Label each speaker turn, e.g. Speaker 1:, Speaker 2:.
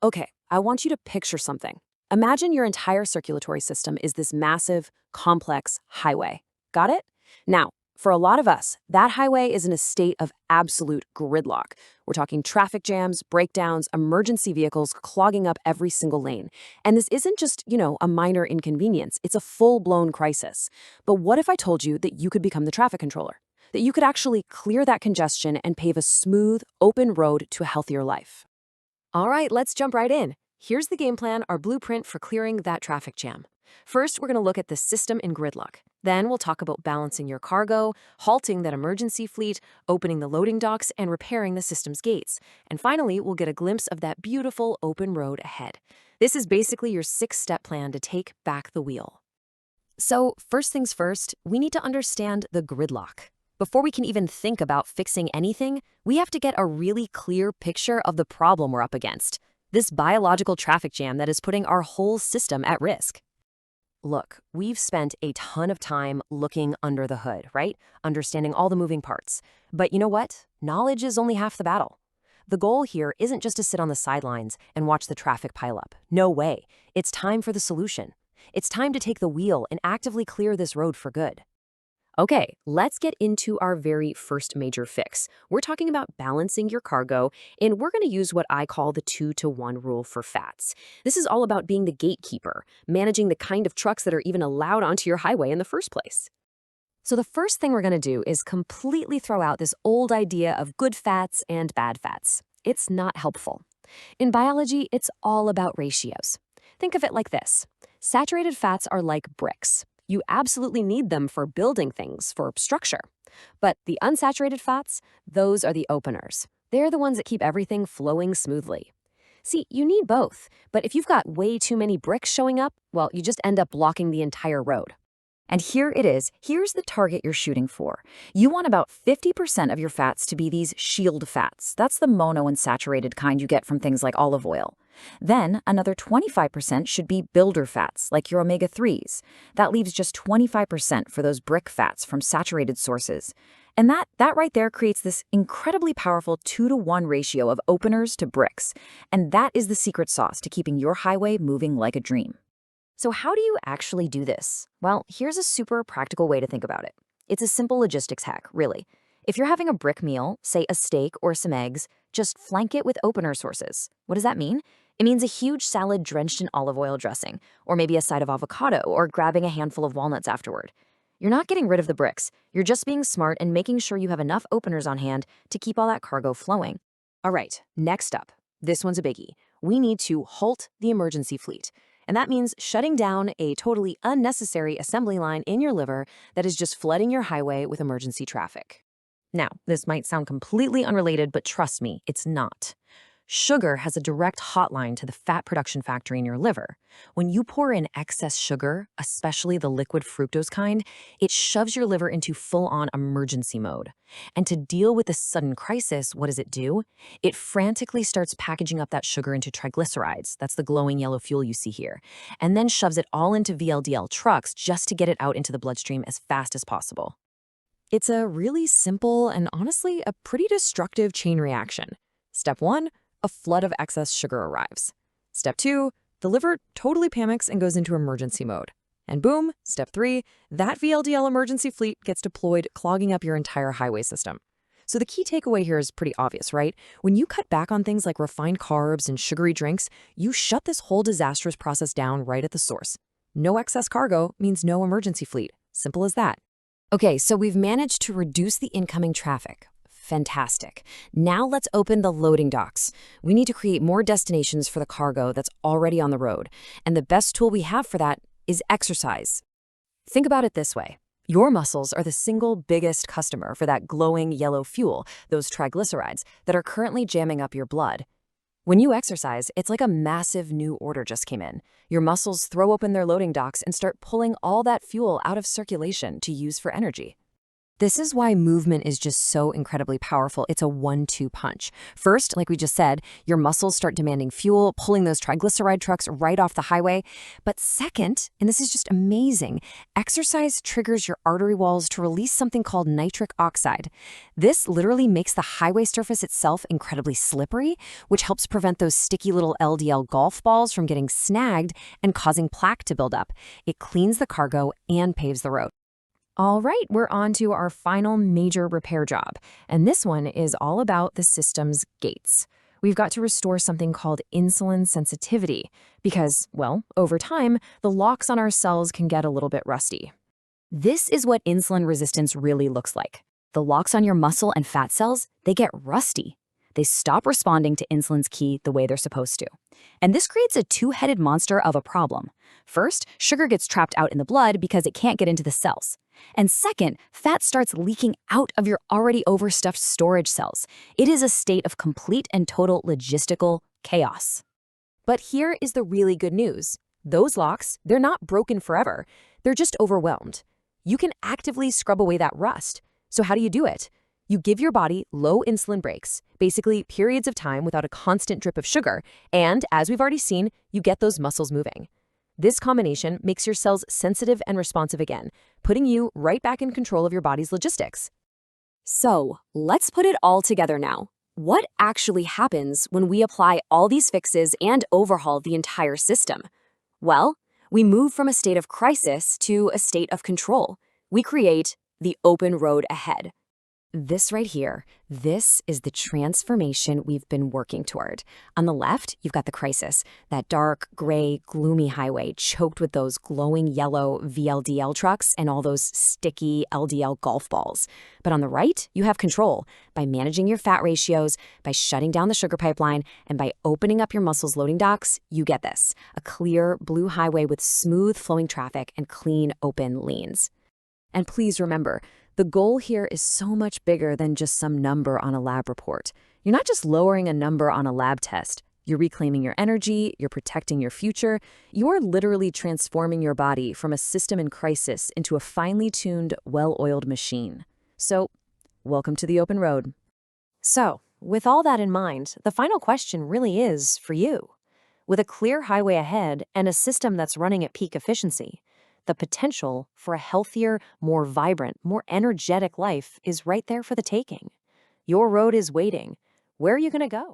Speaker 1: Okay, I want you to picture something. Imagine your entire circulatory system is this massive, complex highway. Got it? Now, for a lot of us, that highway is in a state of absolute gridlock. We're talking traffic jams, breakdowns, emergency vehicles clogging up every single lane. And this isn't just, a minor inconvenience, it's a full-blown crisis. But what if I told you that you could become the traffic controller? That you could actually clear that congestion and pave a smooth, open road to a healthier life? All right, let's jump right in. Here's the game plan, our blueprint for clearing that traffic jam. First, we're going to look at the system in gridlock. Then we'll talk about balancing your cargo, halting that emergency fleet, opening the loading docks, and repairing the system's gates. And finally, we'll get a glimpse of that beautiful open road ahead. This is basically your 6-step plan to take back the wheel. So, first things first, we need to understand the gridlock. Before we can even think about fixing anything, we have to get a really clear picture of the problem we're up against. This biological traffic jam that is putting our whole system at risk. Look, we've spent a ton of time looking under the hood, right? Understanding all the moving parts. But you know what? Knowledge is only half the battle. The goal here isn't just to sit on the sidelines and watch the traffic pile up. No way. It's time for the solution. It's time to take the wheel and actively clear this road for good. Okay, let's get into our very first major fix. We're talking about balancing your cargo, and we're going to use what I call the 2-to-1 rule for fats. This is all about being the gatekeeper, managing the kind of trucks that are even allowed onto your highway in the first place. So the first thing we're going to do is completely throw out this old idea of good fats and bad fats. It's not helpful. In biology, it's all about ratios. Think of it like this. Saturated fats are like bricks. You absolutely need them for building things, for structure. But the unsaturated fats, those are the openers. They're the ones that keep everything flowing smoothly. See, you need both, but if you've got way too many bricks showing up, well, you just end up blocking the entire road. And here it is. Here's the target you're shooting for. You want about 50% of your fats to be these shield fats. That's the monounsaturated kind you get from things like olive oil. Then another 25% should be builder fats, like your omega-3s. That leaves just 25% for those brick fats from saturated sources. And that right there creates this incredibly powerful 2-to-1 ratio of openers to bricks. And that is the secret sauce to keeping your highway moving like a dream. So how do you actually do this? Well, here's a super practical way to think about it. It's a simple logistics hack, really. If you're having a brick meal, say a steak or some eggs, just flank it with opener sources. What does that mean? It means a huge salad drenched in olive oil dressing, or maybe a side of avocado, or grabbing a handful of walnuts afterward. You're not getting rid of the bricks. You're just being smart and making sure you have enough openers on hand to keep all that cargo flowing. All right, next up. This one's a biggie. We need to halt the emergency fleet. And that means shutting down a totally unnecessary assembly line in your liver that is just flooding your highway with emergency traffic. Now, this might sound completely unrelated, but trust me, it's not. Sugar has a direct hotline to the fat production factory in your liver. When you pour in excess sugar, especially the liquid fructose kind, it shoves your liver into full-on emergency mode. And to deal with this sudden crisis, what does it do? It frantically starts packaging up that sugar into triglycerides, that's the glowing yellow fuel you see here, and then shoves it all into VLDL trucks just to get it out into the bloodstream as fast as possible. It's a really simple and honestly a pretty destructive chain reaction. Step 1. A flood of excess sugar arrives. Step 2, the liver totally panics and goes into emergency mode. And boom, step 3, that VLDL emergency fleet gets deployed, clogging up your entire highway system. So the key takeaway here is pretty obvious, right? When you cut back on things like refined carbs and sugary drinks, you shut this whole disastrous process down right at the source. No excess cargo means no emergency fleet. Simple as that. Okay, so we've managed to reduce the incoming traffic. Fantastic. Now let's open the loading docks. We need to create more destinations for the cargo that's already on the road. And the best tool we have for that is exercise. Think about it this way. Your muscles are the single biggest customer for that glowing yellow fuel, those triglycerides, that are currently jamming up your blood. When you exercise, it's like a massive new order just came in. Your muscles throw open their loading docks and start pulling all that fuel out of circulation to use for energy. This is why movement is just so incredibly powerful. It's a 1-2 punch. First, like we just said, your muscles start demanding fuel, pulling those triglyceride trucks right off the highway. But second, and this is just amazing, exercise triggers your artery walls to release something called nitric oxide. This literally makes the highway surface itself incredibly slippery, which helps prevent those sticky little LDL golf balls from getting snagged and causing plaque to build up. It cleans the cargo and paves the road. All right, we're on to our final major repair job, and this one is all about the system's gates. We've got to restore something called insulin sensitivity because, well, over time, the locks on our cells can get a little bit rusty. This is what insulin resistance really looks like. The locks on your muscle and fat cells, they get rusty. They stop responding to insulin's key the way they're supposed to. And this creates a two-headed monster of a problem. First, sugar gets trapped out in the blood because it can't get into the cells. And second, fat starts leaking out of your already overstuffed storage cells. It is a state of complete and total logistical chaos. But here is the really good news. Those locks, they're not broken forever. They're just overwhelmed. You can actively scrub away that rust. So how do you do it? You give your body low insulin breaks, basically periods of time without a constant drip of sugar, and as we've already seen, you get those muscles moving. This combination makes your cells sensitive and responsive again, putting you right back in control of your body's logistics. So, let's put it all together now. What actually happens when we apply all these fixes and overhaul the entire system? Well, we move from a state of crisis to a state of control. We create the open road ahead. This right here, this is the transformation we've been working toward. On the left, you've got the crisis, that dark, gray, gloomy highway choked with those glowing yellow VLDL trucks and all those sticky LDL golf balls. But on the right, you have control by managing your fat ratios, by shutting down the sugar pipeline, and by opening up your muscles' loading docks. You get this, a clear blue highway with smooth flowing traffic and clean, open lanes. And please remember, the goal here is so much bigger than just some number on a lab report. You're not just lowering a number on a lab test. You're reclaiming your energy, you're protecting your future. You're literally transforming your body from a system in crisis into a finely tuned, well-oiled machine. So, welcome to the open road. So, with all that in mind, the final question really is for you. With a clear highway ahead and a system that's running at peak efficiency, the potential for a healthier, more vibrant, more energetic life is right there for the taking. Your road is waiting. Where are you going to go?